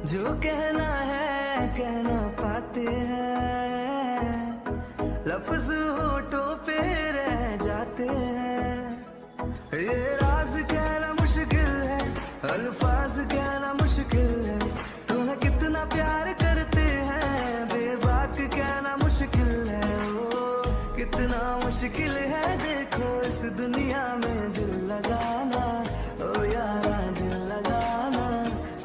जो कहना है कहना पाते हैं, लफ्ज होठों पे रह जाते हैं। ये राज कहना मुश्किल है, अल्फाज कहना मुश्किल है। तुम्हें कितना प्यार करते हैं बेबाक कहना मुश्किल है। ओ कितना मुश्किल है देखो इस दुनिया में दिल लगाना। ओ यारा दिल लगाना,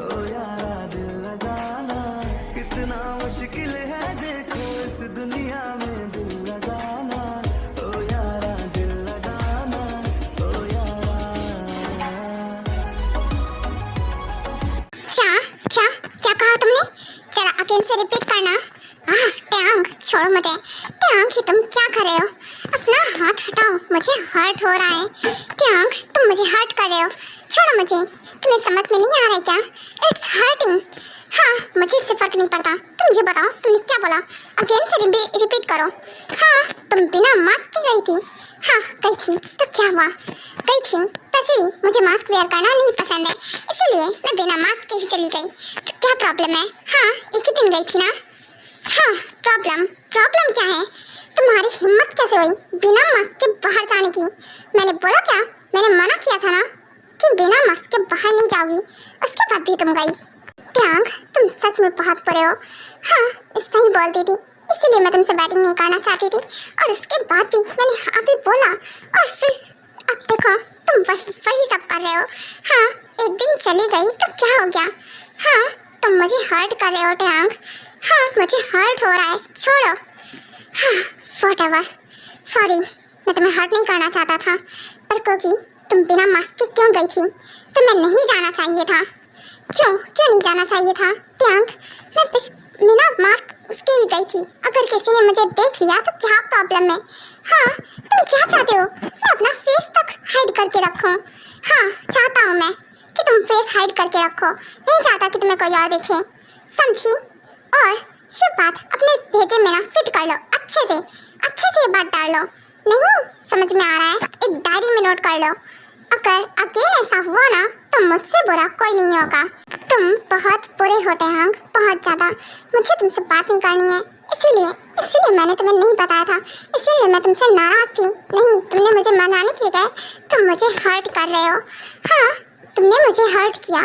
ओ यारा दिल लगाना। कितना मुश्किल है देखो इस दुनिया में दिल लगाना। ओ यारा दिल लगाना, ओ यारा। क्या क्या क्या कहा तुमने? जरा अगेन से रिपीट करना। टैंग छोड़ो मुझे। टैंग ही तुम क्या कर रहे हो? अपना हाथ हटाओ, मुझे हर्ट हो रहा है। टैंग तुम मुझे हर्ट कर रहे हो, छोड़ो मुझे। तुम्हें समझ में नहीं आ रहा है क्या? It's hurting. हाँ मुझे इससे फर्क नहीं पड़ता। तुम ये बताओ तुमने क्या बोला? अगेन से रिपीट करो। हाँ तुम बिना मास्क के गई थी? हाँ गई थी, तो क्या हुआ? गई थी, वैसे भी मुझे मास्क वेयर करना नहीं पसंद है, इसीलिए मैं बिना मास्क के ही चली गई। तो क्या प्रॉब्लम है? हाँ एक ही दिन गई थी ना। हाँ प्रॉब्लम क्या है? तुम्हारी हिम्मत कैसे हुई बिना मास्क के बाहर जाने की? मैंने बोला क्या? मैंने मना किया था ना कि बिना मास्क के बाहर नहीं जाओगी, उसके बाद भी तुम गई। टैंग तुम सच में बहुत बुरे हो। हाँ सही बोलती थी, इसीलिए मैं तुमसे बैटिंग नहीं करना चाहती थी, और उसके बाद भी मैंने हाँ भी बोला, और फिर अब देखो तुम वही सब कर रहे हो। हाँ एक दिन चली गई तो क्या हो गया? हाँ तुम मुझे हर्ट कर रहे हो टैंग। हाँ मुझे हर्ट हो रहा है, छोड़ो। हाँ व्हाटएवर, सॉरी, मैं तुम्हें हर्ट नहीं करना चाहता था, पर क्योंकि तुम बिना मास्क के क्यों गई थी तो मैं नहीं जाना चाहिए था। क्यों नहीं जाना चाहिए था टैंग? मैं बिना मास्क उसके ही गई थी। अगर किसी ने मुझे देख लिया तो क्या प्रॉब्लम है? हाँ तुम क्या चाहते हो? मैं अपना फेस तक हाइड करके रखूं? हाँ चाहता हूँ मैं कि तुम फेस हाइड करके रखो, नहीं चाहता कि तुम्हें कोई और देखे, समझी? और ये बात अपने भेजे में ना फिट कर लो, अच्छे से ये बात डाल लो। नहीं समझ में आ रहा है? एक डायरी में नोट कर लो। अगर अगेन ऐसा हुआ ना तो मुझसे बुरा कोई नहीं होगा। तुम बहुत बुरे हो टैंग, बहुत ज़्यादा। मुझे तुमसे बात नहीं करनी है, इसीलिए मैंने तुम्हें नहीं बताया था, इसीलिए मैं तुमसे नाराज़ थी। नहीं, तुमने मुझे मनाने की जगह तुम मुझे हर्ट कर रहे हो। हाँ तुमने मुझे हर्ट किया।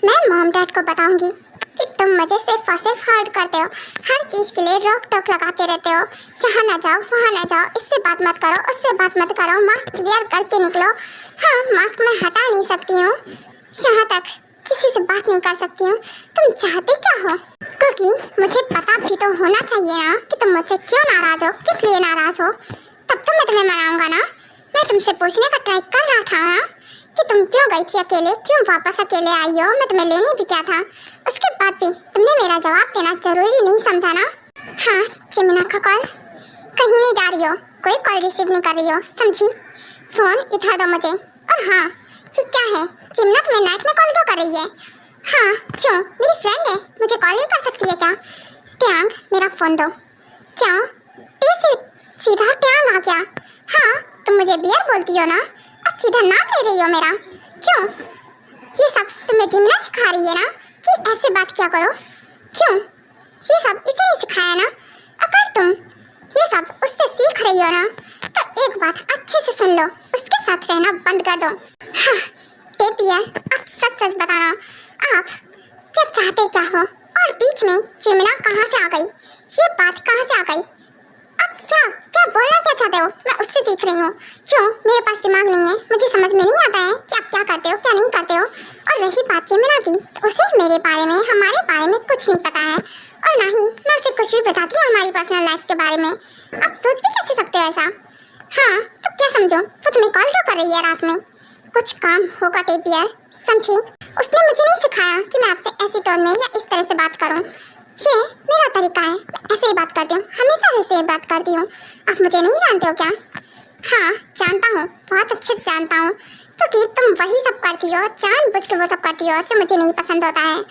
मैं मॉम डैड को बताऊंगी कि तुम मुझे सिर्फ और सिर्फ हर्ट करते हो, हर चीज़ के लिए रोक टोक लगाते रहते हो। यहाँ ना जाओ, वहाँ ना जाओ, इससे बात मत करो, उससे बात मत करो, मास्क वेयर करके निकलो। हाँ मास्क मैं हटा नहीं सकती हूँ, यहाँ तक किसी से बात नहीं कर सकती हूँ। तुम चाहते क्या हो? क्योंकि मुझे पता भी तो होना चाहिए ना कि तुम मुझसे क्यों नाराज़ हो, किस लिए नाराज़ हो, तब तो मैं तुम्हें मनाऊंगा ना। मैं तुमसे पूछने का ट्राई कर रहा था ना कि तुम क्यों गई थी अकेले, क्यों वापस अकेले आई हो। मैं तुम्हें लेने भी क्या था, उसके बाद भी तुमने मेरा जवाब देना जरूरी नहीं समझा ना। हाँ चिमना का कॉल, कहीं नहीं जा रही हो, कोई कॉल रिसीव नहीं कर रही हो, समझी? फ़ोन इधर दो मुझे। और हाँ ये क्या है चिमना, तुम्हें नाइट में कॉल क्यों कर रही है? हाँ क्यों, मेरी फ्रेंड है, मुझे कॉल नहीं कर सकती है क्या? टैंग मेरा फ़ोन दो। क्या से सीधा टैंग आ गया? हाँ तुम मुझे बियर बोलती हो ना, अब सीधा नाम ले रही हो मेरा, क्यों? ये सब तुम्हें जिमना सिखा रही है ना कि ऐसे बात क्या करो? क्यों ये सब इसने सिखाया ना? अगर तुम ये सब उससे सीख रही हो ना तो एक बात अच्छे से सुन लो, उसके साथ रहना बंद कर दो। हाँ टेपियर, अब सच बताना, आप क्या चाहते क्या हो? और बीच में चिमना कहाँ से आ गई? ये बात कहाँ से आ गई? अब क्या बोलना क्या चाहते हो? मैं उससे सीख रही हूँ। क्यों, मेरे पास दिमाग नहीं है, मुझे समझ में नहीं आता है कि आप क्या करते हो क्या नहीं करते हो। और रही बात चिमना की, तो उसे मेरे बारे में, हमारे बारे में कुछ नहीं पता है, और ना ही मैं उसे कुछ भी बताती हूँ हमारी पर्सनल लाइफ के बारे में। आप सोच भी कैसे सकते हो ऐसा? हाँ तो क्या समझो, वो तुम्हें कॉल क्यों कर रही है रात में? कुछ काम होगा टेपियर, समझी? उसने मुझे नहीं सिखाया कि मैं आपसे ऐसी टोन में या इस तरह से बात करूं। ये मेरा तरीका है, मैं ऐसे ही बात करती हूँ, हमेशा ऐसे ही बात करती हूँ। आप मुझे नहीं जानते हो क्या? हाँ जानता हूँ, बहुत अच्छे से जानता हूँ, क्योंकि तुम वही सब करती हो, जानबूझ के वो सब करती हो जो मुझे नहीं पसंद होता है।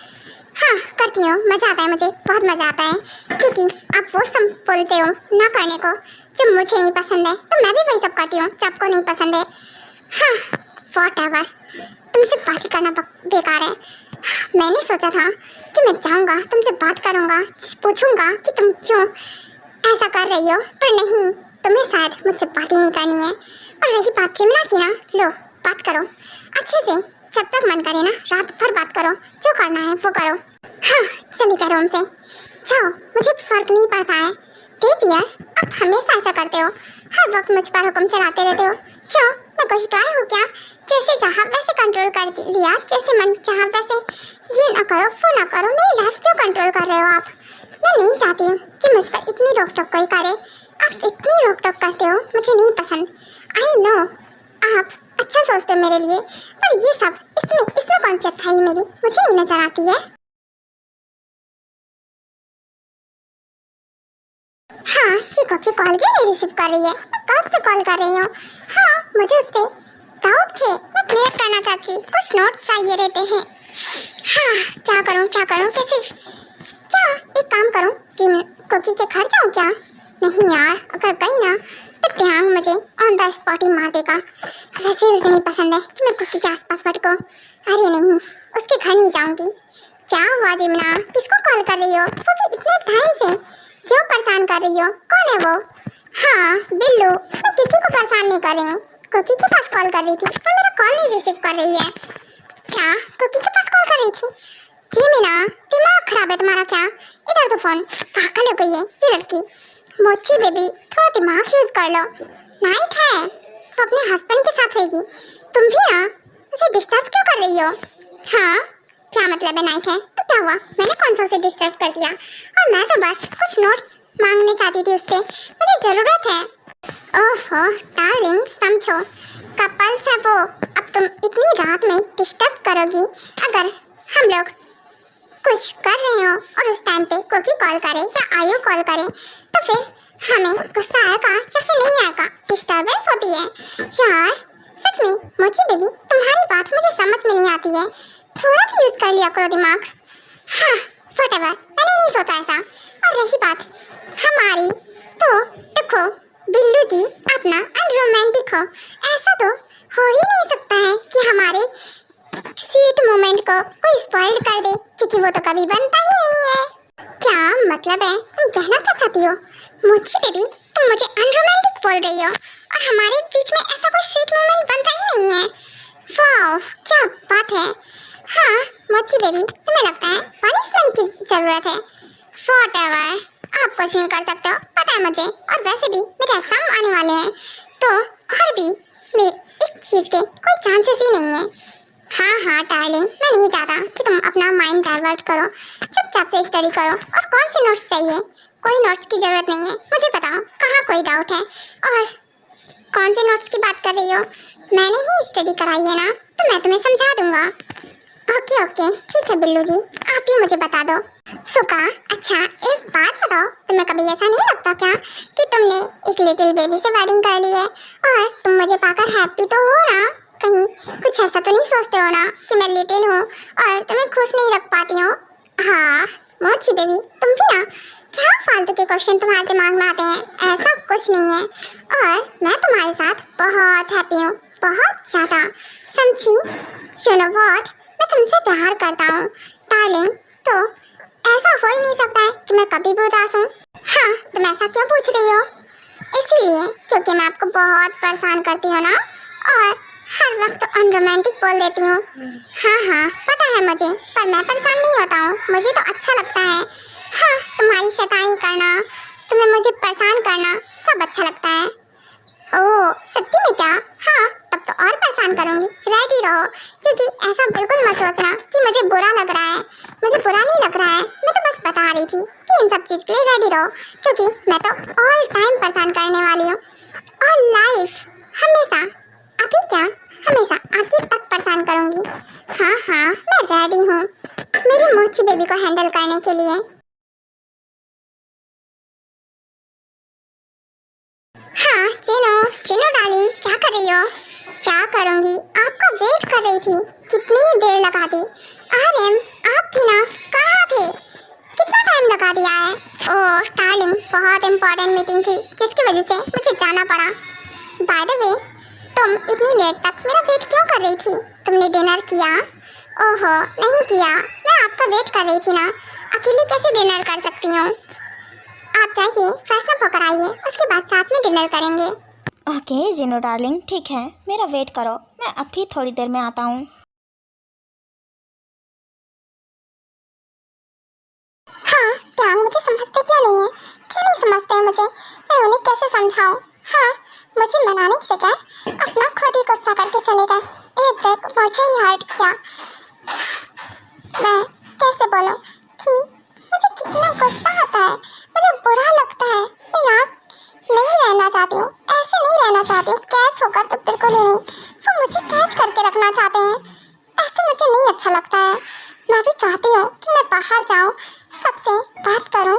हाँ करती हूँ, मज़ा आता है, मुझे बहुत मज़ा आता है, क्योंकि आप वो सब बोलते हो ना करने को जो मुझे नहीं पसंद है, तो मैं भी वही सब करती हूँ जो आपको नहीं पसंद है। हाँ व्हाटएवर, तुमसे बात करना बेकार है। मैंने सोचा था कि मैं जाऊंगा, तुमसे बात करूंगा, पूछूंगा कि तुम क्यों ऐसा कर रही हो, पर नहीं, तुम्हें शायद मुझसे बात ही नहीं करनी है। और रही बात चिमना की ना, लो बात करो अच्छे से, जब तक मन करे ना रात भर बात करो, जो करना है वो करो। हाँ चली करो हमसे, जाओ, मुझे फर्क नहीं पड़ता है। पियर, आप हमेशा ऐसा करते हो, हर वक्त मुझ पर हुक्म चलाते रहते हो। क्यों, मैं कोई टॉय हूँ क्या? जैसे चाहा वैसे कंट्रोल कर लिया, जैसे मन चाहा वैसे, ये ना करो वो ना करो। मेरी लाइफ क्यों कंट्रोल कर रहे हो आप? मैं नहीं चाहती हूँ कि मुझ पर इतनी रोक टोक कोई करे। आप इतनी रोक टोक करते हो, मुझे नहीं पसंद। आई नो आप अच्छा सोचते हो मेरे लिए, पर ये सब इसमें कौन सी अच्छाई मेरी मुझे नहीं नजर आती है। हाँ, शिको की कॉल क्यों नहीं रिसीव कर रही है? मैं कब से कॉल कर रही हूँ। हाँ, मुझे उससे डाउट थे, मैं क्लियर करना चाहती, कुछ नोट्स चाहिए रहते हैं। हाँ, क्या करूँ कैसे? क्या एक काम करूँ, कुकी के घर जाऊँ क्या? नहीं यार, अगर गई ना तो ट्यांग मुझे ऑन द स्पॉट ही मार देगा। वैसे उसे नहीं पसंद है कि मैं कुकी के आसपास भटकूं। अरे नहीं, उसके घर नहीं जाऊंगी। क्या हुआ जिमना, किसको कॉल कर रही हो? वो भी इतने टाइम से क्यों परेशान कर रही हो? कौन है वो? हाँ बिल्लू, मैं किसी को परेशान नहीं कर रही हूँ। कुकी के पास कॉल कर रही थी और मेरा कॉल नहीं रिसीव कर रही है। क्या कुकी के पास कॉल कर रही थी? जी मीना, दिमाग खराब है तुम्हारा क्या? इधर तो फोन, पागल हो गई है ये लड़की। मोची बेबी, थोड़ा दिमाग यूज कर लो। नाइट है, तो अपने हस्बैंड के साथ रहेगी। तुम भी ना उसे डिस्टर्ब क्यों कर रही हो? हाँ क्या मतलब है नाइट है तो क्या हुआ? मैंने कौन सा उसे डिस्टर्ब कर दिया? और मैं तो बस कुछ नोट्स मांगने चाहती थी उससे, मुझे जरूरत है। ओहो डार्लिंग, समझो कपल्स है वो। अब तुम इतनी रात में डिस्टर्ब करोगी? अगर हम लोग कुछ कर रहे हो और उस टाइम पे कुकी कॉल करे या आयु कॉल करे तो फिर हमें गुस्सा आएगा या फिर नहीं आएगा? डिस्टर्बेंस होती है यार। सच में मोची बेबी, तुम्हारी बात मुझे समझ में नहीं आती है, थोड़ा सा यूज कर लिया करो दिमाग। हाँ व्हाटएवर, मैंने नहीं सोचा ऐसा। और रही बात हमारी, तो देखो बिल्लू जी, आप ना अनरोमांटिक हो। ऐसा तो हो ही नहीं सकता है कि हमारे स्वीट मोमेंट को कोई स्पॉइल कर दे, क्योंकि वो तो कभी बनता ही नहीं है। क्या मतलब है, तुम कहना क्या चाहती हो? मुझे बेबी, तुम मुझे अनरोमांटिक बोल रही हो और हमारे बीच में ऐसा कोई स्वीट मोमेंट बनता ही नहीं है। वाओ क्या बात है। हाँ मोची बेबी, तुम्हें लगता है पनिशमेंट की जरूरत है? व्हाटएवर, आप कुछ नहीं कर सकते हो, पता है मुझे। और वैसे भी मेरे एग्जाम आने वाले हैं, तो और भी मेरे इस चीज़ के कोई चांसेस ही नहीं है। हाँ डार्लिंग, मैं नहीं चाहता कि तुम अपना माइंड डाइवर्ट करो, चुपचाप से स्टडी करो। और कौन से नोट्स चाहिए? कोई नोट्स की जरूरत नहीं है, मुझे बताओ कहाँ कोई डाउट है। और कौन से नोट्स की बात कर रही हो? मैंने ही स्टडी कराई है ना, तो मैं तुम्हें समझा दूंगा। ओके ठीक है बिल्लू जी, आप ही मुझे बता दो। सुका, अच्छा एक बात बताओ, तुम्हें कभी ऐसा नहीं लगता क्या कि तुमने एक लिटिल बेबी से वेडिंग कर ली है और तुम मुझे पाकर हैप्पी तो हो ना? कहीं कुछ ऐसा तो नहीं सोचते हो ना कि मैं लिटिल हूँ और तुम्हें खुश नहीं रख पाती हूँ? हाँ मोची बेबी, तुम भी ना, क्या फालतू के क्वेश्चन तुम्हारे दिमाग में आते हैं? ऐसा कुछ नहीं है और मैं तुम्हारे साथ बहुत हैप्पी हूँ, बहुत ज़्यादा। समझी? यू नो व्हाट, मैं तुमसे प्यार करता हूँ डार्लिंग, तो ऐसा हो ही नहीं सकता है कि मैं कभी भी उदास हूँ। हाँ तुम ऐसा क्यों पूछ रही हो? इसीलिए क्योंकि मैं आपको बहुत परेशान करती हूँ ना, और हर वक्त अनरोमांटिक बोल देती हूँ। हाँ पता है मुझे, पर मैं परेशान नहीं होता हूँ, मुझे तो अच्छा लगता है। हाँ तुम्हारी शैतानी करना, तुम्हें मुझे परेशान करना सब अच्छा लगता है। ओह सच्ची में क्या? हाँ तब तो और परेशान करूँगी, रेडी रहो। क्योंकि ऐसा बिल्कुल मत सोचना कि मुझे बुरा लग रहा है, मुझे बुरा नहीं लग रहा है। मैं तो बस बता रही थी कि इन सब चीज़ के लिए रेडी रहो, क्योंकि मैं तो ऑल टाइम परेशान करने वाली हूँ, ऑल लाइफ, हमेशा। अभी क्या, हमेशा आगे तक परेशान करूँगी। हाँ मैं रेडी हूँ मेरी मोची बेबी को हैंडल करने के लिए। हाँ चिनो डार्लिंग, क्या कर रही हो? क्या करूँगी, आपका वेट कर रही थी, कितनी देर लगा दी। आर्यन आप भी ना, कहाँ थे? कितना टाइम लगा दिया है? ओह डार्लिंग, बहुत इम्पोर्टेंट मीटिंग थी जिसकी वजह से मुझे जाना पड़ा। बाय द वे, तुम इतनी लेट तक मेरा वेट क्यों कर रही थी? तुमने डिनर किया? ओहो, नहीं किया, मैं आपका वेट कर रही थी ना। अकेले कैसे डिनर कर सकती हूँ? आप जाइए, फ्रेश अप होकर आइए, उसके बाद साथ में डिनर करेंगे। ओके जिनो डार्लिंग, ठीक है, मेरा वेट करो, मैं अभी थोड़ी देर में आता हूँ। हाँ, टांग मुझे समझते क्यों नहीं है? क्यों नहीं समझते हैं मुझे? मैं उन्हें कैसे समझाऊं? हाँ, मुझे मनाने की जगह अपना खुद ही गुस्सा करके चले गए। एक तक मुझे ही हर्ट किया। मैं कैसे बोलूं कि मुझे कितना गुस्सा आता है, मुझे बुरा लगता है। मैं यहाँ नहीं रहना चाहती हूँ, ऐसे नहीं रहना चाहती हूँ। कैच होकर तो बिल्कुल ही नहीं, वो मुझे कैच करके रखना चाहते हैं। ऐसे मुझे नहीं अच्छा लगता है। मैं भी चाहती हूँ कि मैं बाहर जाऊँ, सबसे बात करूँ,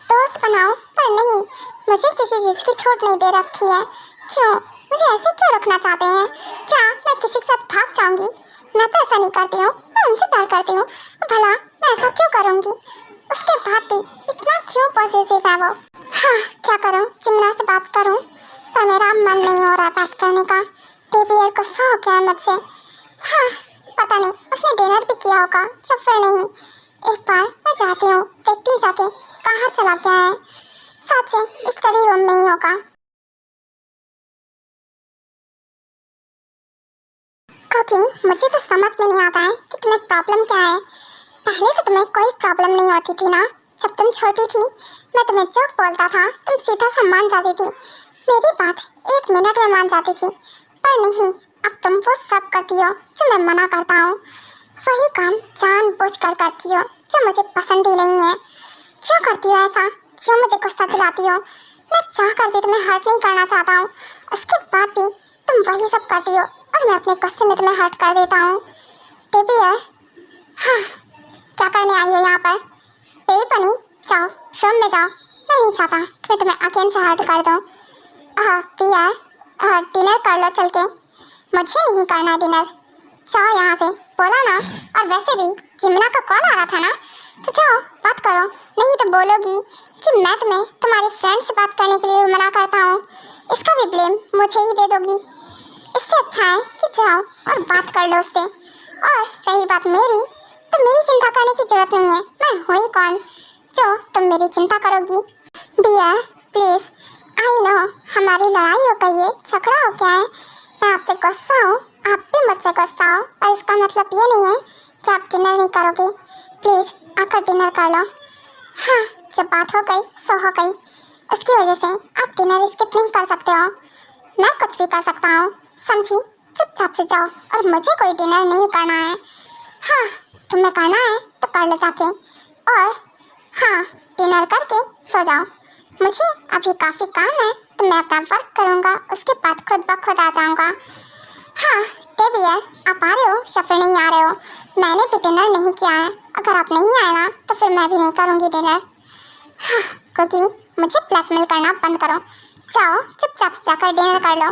दोस्त बनाऊँ, पर नहीं, मुझे किसी चीज़ की छूट नहीं दे रखी है। क्यों? मुझे ऐसे क्यों रखना चाहते हैं? क्या मैं किसी के साथ भाग जाऊँगी? मैं तो ऐसा नहीं करती हूँ, मैं उनसे प्यार करती हूँ। भला मैं ऐसा क्यों करूँगी? उसके बाद भी इतना क्यों पॉसेसिव है वो? हाँ, क्या करूँ? जिम्ना से बात करूँ, पर मेरा मन नहीं हो रहा बात करने का। टीबीआर को सौ हो गया है मुझसे। हाँ, पता नहीं उसने डिनर भी किया होगा या फिर नहीं। एक बार मैं जाती हूँ, देखती हूँ जाके कहाँ चला गया है। साथ से स्टडी रूम में ही होगा। क्योंकि मुझे तो समझ में नहीं आता है कि तुम्हें प्रॉब्लम क्या है। पहले तो तुम्हें कोई प्रॉब्लम नहीं होती थी ना। जब तुम छोटी थी, मैं तुम्हें जो बोलता था तुम सीधा सा मान जाती थी। मेरी बात 1 मिनट में मान जाती थी। पर नहीं, अब तुम वो सब करती हो जो मैं मना करता हूँ। वही काम जानबूझ कर करती हो जो मुझे पसंद ही नहीं है। क्यों करती हो ऐसा? क्यों मुझे गुस्सा दिलाती हो? मैं चाह कर भी तुम्हें हर्ट नहीं करना चाहता हूँ, उसके बाद भी तुम वही सब करती हो और मैं अपने गुस्से में तुम्हें हर्ट कर देता हूँ। टीपी है? हाँ, क्या करने आई हो यहाँ पर? बेबी बनी, जाओ रूम में जाओ। मैं नहीं चाहता कि मैं तुम्हें अगेन से हर्ट कर दूँ। पिया, डिनर कर लो चल के। मुझे नहीं करना डिनर, जाओ यहाँ से, बोला ना। और वैसे भी जिम्ना का कॉल आ रहा था ना, तो जाओ बात करो। नहीं तो बोलोगी कि मैं तुम्हें तुम्हारी फ्रेंड से बात करने के लिए मना करता हूँ। इसका भी ब्लेम मुझे ही दे दोगी। इससे अच्छा है कि जाओ और बात कर लो उससे। और रही बात मेरी, तो मेरी चिंता करने की जरूरत नहीं है। मैं हूँ ही कौन जो तुम मेरी चिंता करोगी। डियर प्लीज़, आई नो हमारी लड़ाई हो गई है, झगड़ा हो गया है, मैं आपसे गुस्सा हूँ, आप भी मुझसे गुस्सा हो, पर इसका मतलब ये नहीं है कि आप डिनर नहीं करोगे। प्लीज़ आकर डिनर कर लो। हाँ, जब बात हो गई सो हो गई। उसकी वजह से आप डिनर स्किप नहीं कर सकते हो। मैं कुछ भी कर सकता हूँ, समझी? चुपचाप से जाओ और मुझे कोई डिनर नहीं करना है। हाँ, तुम्हें करना है तो कर लो जाके। और हाँ, डिनर करके सो जाओ। मुझे अभी काफ़ी काम है, तो मैं अपना वर्क करूँगा, उसके बाद खुद ब खुद आ जाऊँगा। हाँ, टेबियर, आप आ रहे हो या फिर नहीं आ रहे हो? मैंने भी डिनर नहीं किया है। अगर आप नहीं आए ना, तो फिर मैं भी नहीं करूँगी डिनर। हाँ, क्योंकि मुझे ब्लैकमेल करना बंद करो। जाओ चुपचाप से जाकर डिनर कर लो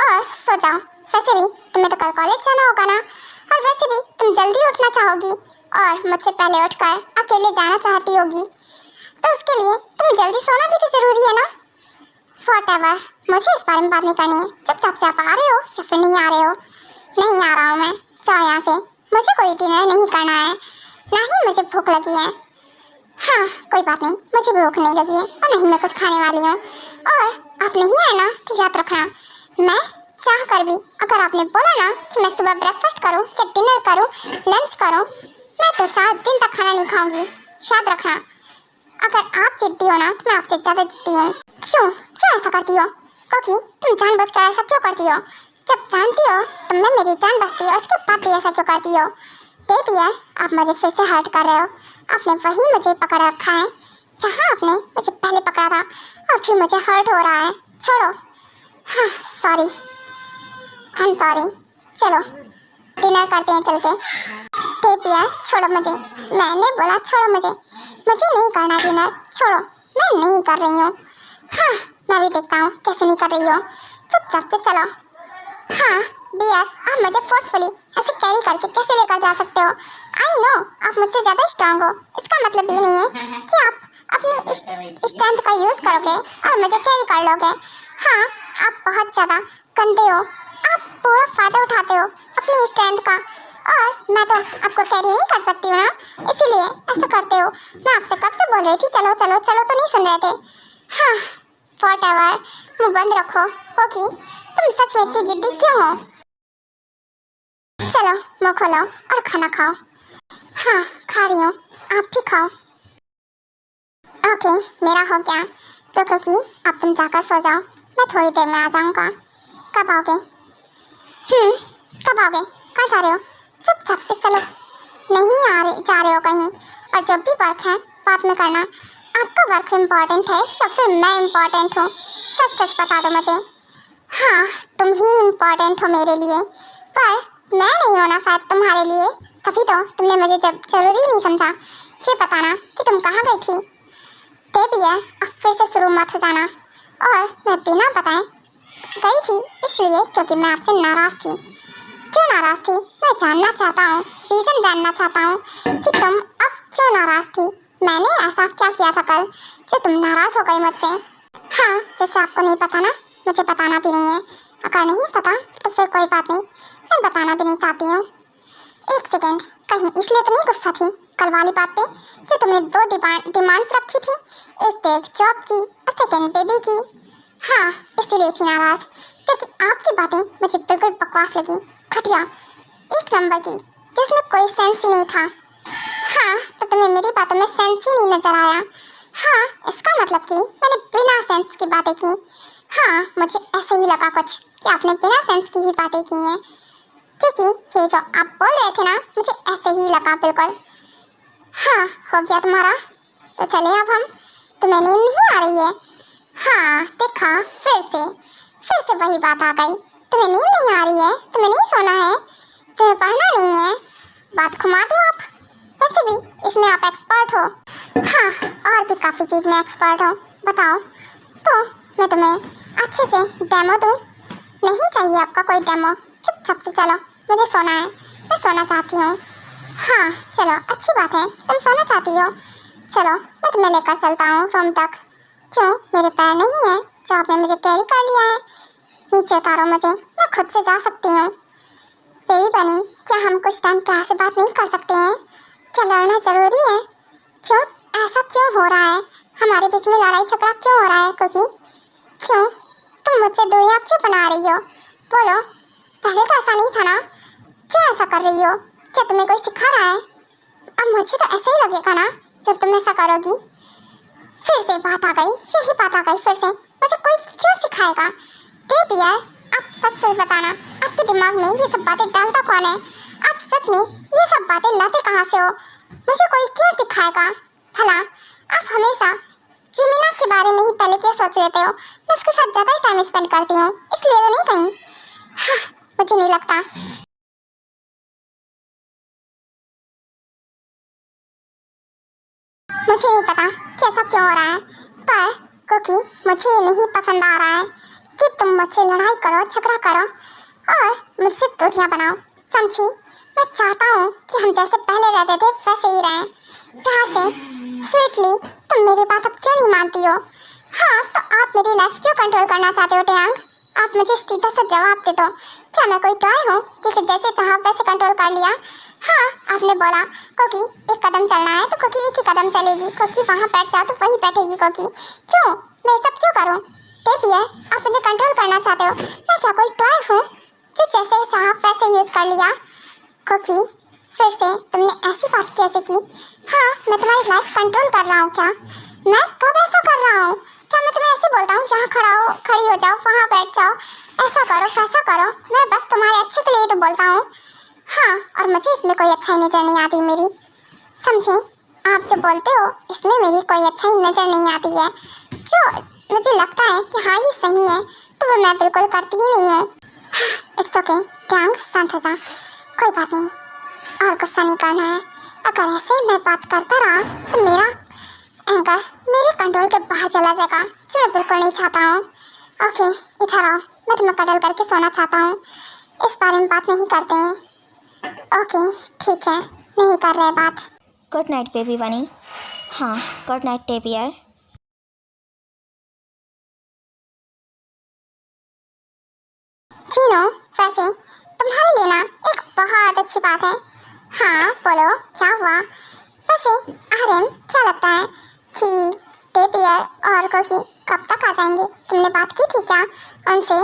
और सो जाओ। वैसे भी तुम्हें तो कल कॉलेज जाना होगा ना, और वैसे भी तुम जल्दी उठना चाहोगी और मुझसे पहले उठकर अकेले जाना चाहती होगी, तो उसके लिए तुम्हें जल्दी सोना भी तो जरूरी है ना। व्हाटएवर, मुझे इस बारे में बात नहीं करनी है। चुपचाप से आप आ रहे हो या फिर नहीं आ रहे हो? नहीं आ रहा हूँ मैं, जाओ यहाँ से। मुझे कोई डिनर नहीं करना है, ना ही मुझे भूख लगी है। हाँ, कोई बात नहीं, मुझे भी भूख नहीं लगी है और नहीं मैं कुछ खाने वाली हूँ। और आप नहीं आए ना तो याद रखना, मैं चाह कर भी अगर आपने बोला ना कि मैं सुबह ब्रेकफास्ट करूँ या डिनर करूँ, लंच करूँ, मैं तो 4 दिन तक खाना नहीं खाऊंगी। याद रखना, अगर आप जिद्दी हो ना तो मैं आपसे ज़्यादा जिद्दी हूँ। क्यों ऐसा करती हो? क्योंकि तुम जानबूझकर ऐसा क्यों करती हो? जब जानती हो तो मैं मेरी जान बचती है, उसके बाद भी ऐसा क्यों करती हो? टेबियर, आप मुझे फिर से हर्ट कर रहे हो। आपने वही मुझे पकड़ रखा है जहाँ आपने मुझे पहले पकड़ा था, और फिर मुझे हर्ट हो रहा है। छोड़ो। हाँ, सॉरी, आई एम सॉरी। चलो डिनर करते हैं चल के। टेबियर, छोड़ो मुझे, मैंने बोला छोड़ो मुझे नहीं करना डिनर, छोड़ो, मैं नहीं कर रही हूँ। हाँ, मैं भी देखता हूँ कैसे नहीं कर रही हो। चुपचाप से चलो। हाँ डियर, आप मुझे फोर्सफुली ऐसे कैरी करके कैसे लेकर जा सकते हो? आई नो आप मुझसे ज़्यादा स्ट्रांग हो, इसका मतलब ये नहीं है कि आप अपनी स्ट्रेंथ का यूज़ करोगे और मुझे कैरी कर लोगे। हाँ, आप बहुत ज़्यादा गंदे हो, आप पूरा फ़ायदा उठाते हो अपनी स्ट्रेंथ का। और मैं तो आपको कैरी नहीं कर सकती हूँ ना, इसीलिए ऐसा करते हो। मैं आपसे कब से बोल रही थी चलो चलो चलो, तो नहीं सुन रहे थे। हाँ व्हाटएवर, मुंह बंद रखो। ओके, तुम सच में इतनी जिद्दी क्यों हो? चलो मुंह खोलो और खाना खाओ। हाँ खा रही हूँ, आप भी खाओ। ओके मेरा हो गया तो कुकी अब तुम जाकर सो जाओ, मैं थोड़ी देर में आ जाऊँगा। कब आओगे? कब आओगे? कहाँ जा रहे हो? चुपचाप से चलो। नहीं जा रहे हो कहीं? और जब भी वर्क है बाद में करना। आपका वर्क इम्पोर्टेंट है या फिर मैं इम्पोर्टेंट हूँ? सच सच बता दो मुझे। हाँ तुम ही इम्पोर्टेंट हो मेरे लिए, पर मैं नहीं होना शायद तुम्हारे लिए, तभी तो तुमने मुझे जब जरूरी नहीं समझा। ये बताना कि तुम कहाँ गई थी? डेबियर अब फिर से शुरू मत हो जाना। और मैं बिना बताए गई थी इसलिए क्योंकि मैं आपसे नाराज़ थी। क्यों नाराज़ थी? मैं जानना चाहता हूँ, रीज़न जानना चाहता हूँ कि तुम अब क्यों नाराज़ थी। मैंने ऐसा क्या किया था कल जो तुम नाराज़ हो गई मुझसे? हाँ जैसे आपको नहीं पता ना, मुझे बताना भी नहीं है। अगर नहीं पता तो फिर कोई बात नहीं, मैं बताना भी नहीं चाहती हूँ। एक सेकेंड, कहीं इसलिए तो नहीं गुस्सा थी कल वाली बात पे जो तुमने 2 डिमांड्स रखी थी, एक तो एक जॉब की और सेकेंड बेबी की। हाँ इसीलिए थी नाराज़ क्योंकि आपकी बातें मुझे बिल्कुल बकवास लगी, घटिया, एक नंबर की, जिसमें कोई सेंस ही नहीं था। हाँ तो तुम्हें मेरी बातों में सेंस ही नहीं नजर आया? हाँ इसका मतलब कि मैंने बिना सेंस की बातें की। हाँ मुझे ऐसे ही लगा कुछ कि आपने बिना सेंस की ही बातें की हैं, क्योंकि ये जो आप बोल रहे थे ना मुझे ऐसे ही लगा बिल्कुल। हाँ हो गया तुम्हारा, तो चले अब हम। तुम्हें नींद नहीं आ रही है? हाँ देखा, फिर से वही बात आ गई। तुम्हें नींद नहीं आ रही है, तुम्हें नहीं सोना है, तुम्हें पढ़ना नहीं है, बात घुमा दो आप। वैसे भी इसमें आप एक्सपर्ट हो। हाँ और भी काफ़ी चीज़ में एक्सपर्ट हो। बताओ तो मैं तुम्हें अच्छे से डेमो दूँ? नहीं चाहिए आपका कोई डेमो, चुपचाप से चलो, मुझे सोना है, मैं सोना चाहती हूँ। हाँ चलो अच्छी बात है, तुम सोना चाहती हो, चलो मैं तुम्हें लेकर चलता हूँ रूम तक। क्यों मेरे पैर नहीं है जो आपने मुझे कैरी कर लिया है? नीचे उतारो मुझे, मैं खुद से जा सकती हूँ। बेबी बनी, क्या हम कुछ टाइम प्यार से बात नहीं कर सकते हैं? क्या लड़ना ज़रूरी है? क्यों ऐसा क्यों हो रहा है? हमारे बीच में लड़ाई झगड़ा क्यों हो रहा है कुकी? क्यों तुम मुझसे दूरियां क्यों बना रही हो? बोलो, पहले तो ऐसा नहीं था ना, क्यों ऐसा कर रही हो? क्या तुम्हें कोई सिखा रहा है? अब मुझे तो ऐसा ही लगेगा ना जब तुम ऐसा करोगी। फिर से बात आ गई, यही बात आ गई फिर से, मुझे कोई क्यों सिखाएगा? डेबियर आप सच सच बताना, आपके दिमाग में ये सब बातें डालता कौन है? आप सच में ये सब बातें लाते कहाँ से हो? मुझे कोई क्यों सिखाएगा? भला आप हमेशा जिमिना के बारे में ही पहले क्यों सोच लेते हो? मैं उसके साथ ज़्यादा ही टाइम स्पेंड करती हूँ, इसलिए तो नहीं कहीं। हाँ, मुझे नहीं लगता। मुझे नहीं पता कि ऐसा क्यों हो रहा है, पर क्योंकि मुझे ये नहीं पसंद आ रहा है कि तुम मुझसे लड़ाई करो, झगड़ा करो और मुझसे दूरियां बनाओ, समझी? मैं चाहता हूँ कि हम जैसे पहले रहते थे वैसे ही रहें, प्यार से, स्वीटली। तुम मेरी बात अब क्यों नहीं मानती हो? हाँ तो आप मेरी लाइफ क्यों कंट्रोल करना चाहते हो टेयांग? आप मुझे सीधा सा जवाब दे दो, क्या मैं कोई टॉय हूँ जिसे जैसे चाहा वैसे कंट्रोल कर लिया? हाँ आपने बोला कोकी एक कदम चलना है तो कोकी एक ही कदम चलेगी, कोकी वहाँ बैठ जाओ तो वही बैठेगी कोकी। क्यों मैं सब क्यों करूँ? डेबियर आप मुझे कंट्रोल करना चाहते हो, मैं क्या कोई टॉय हूँ जो जैसे चाहा वैसे यूज़ कर लिया? कोकी फिर से तुमने ऐसी बात कैसे की? हाँ मैं तुम्हारी लाइफ कंट्रोल कर रहा हूँ क्या? मैं कब ऐसा कर रहा हूँ? क्या मैं तुम्हें ऐसे बोलता हूँ यहाँ खड़ी हो जाओ, वहाँ बैठ जाओ, ऐसा करो वैसा करो? मैं बस तुम्हारे अच्छे के लिए तो बोलता हूँ। हाँ और मुझे इसमें कोई अच्छाई नज़र नहीं आती मेरी, समझे? आप जो बोलते हो इसमें मेरी कोई अच्छाई नज़र नहीं आती है। जो मुझे लगता है कि हाँ ये सही है तो वो मैं बिल्कुल करती ही नहीं हूँ। इट्स ओके टेयांग, शांत हो जा, कोई बात नहीं और गुस्सा नहीं करना है। अगर ऐसे मैं बात करता रहा तो मेरा एंकर मेरे कंट्रोल के बाहर चला जाएगा, जो मैं बिल्कुल नहीं चाहता हूँ। ओके इधर आओ, मैं तुम्हें कडल करके सोना चाहता हूँ, इस बारे में बात नहीं करते हैं। ओके ठीक है, नहीं कर रहे बात। गुड नाइट बेबी बनी। हाँ गुड नाइट डेबियर। जीनो वैसे तुम्हारे लिए ना एक बहुत अच्छी बात है। हाँ बोलो, क्या हुआ? वैसे आर्यन, क्या लगता है कि टेपियर और कोकी कब तक आ जाएंगे? तुमने बात की थी क्या उनसे?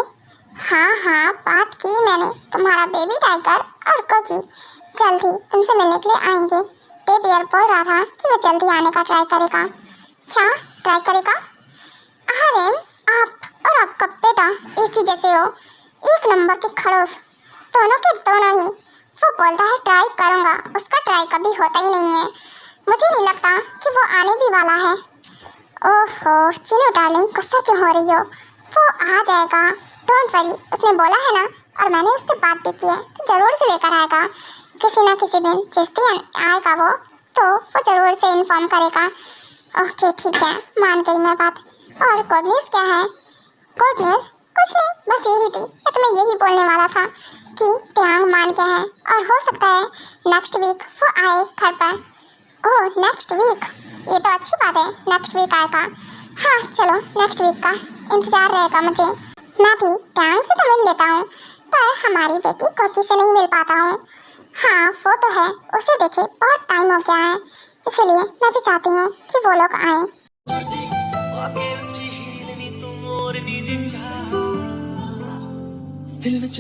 हाँ बात की मैंने। तुम्हारा बेबी टाइगर और कोकी जल्द ही तुमसे मिलने के लिए आएंगे। टेपियर बोल रहा था कि वो जल्दी आने का ट्राई करेगा। क्या ट्राई करेगा? आर्यन, आप और आपका बेटा एक ही जैसे हो, एक नंबर के खड़ूस, दोनों के दोनों ही। वो बोलता है ट्राई करूँगा, उसका ट्राई कभी होता ही नहीं है। मुझे नहीं लगता कि वो आने भी वाला है। ओहो चिनो डार्लिंग, गुस्सा क्यों हो रही हो? वो आ जाएगा, डोंट वरी। उसने बोला है ना, और मैंने उससे बात भी की है, तो ज़रूर से लेकर आएगा किसी ना किसी दिन। जिस दिन आएगा वो, तो वो ज़रूर से इन्फॉर्म करेगा। ओके ठीक है, मान गई मैं बात। और गुड न्यूज़ क्या है? गुड न्यूज़ कुछ नहीं, बस यही थी। मैं तुम्हें यही बोलने वाला था कि ट्यांग मान गया है और हो सकता है नेक्स्ट वीक वो आए घर पर। ओह नेक्स्ट वीक, ये तो अच्छी बात है, नेक्स्ट वीक आएगा। हाँ चलो, नेक्स्ट वीक का इंतजार रहेगा मुझे। मैं भी ट्यांग से तो मिल लेता हूँ, पर हमारी बेटी कोकी से नहीं मिल पाता हूँ। हाँ वो तो है, उसे देखे बहुत टाइम हो गया है, इसलिए मैं भी चाहती हूँ कि वो लोग आएँ। दिल में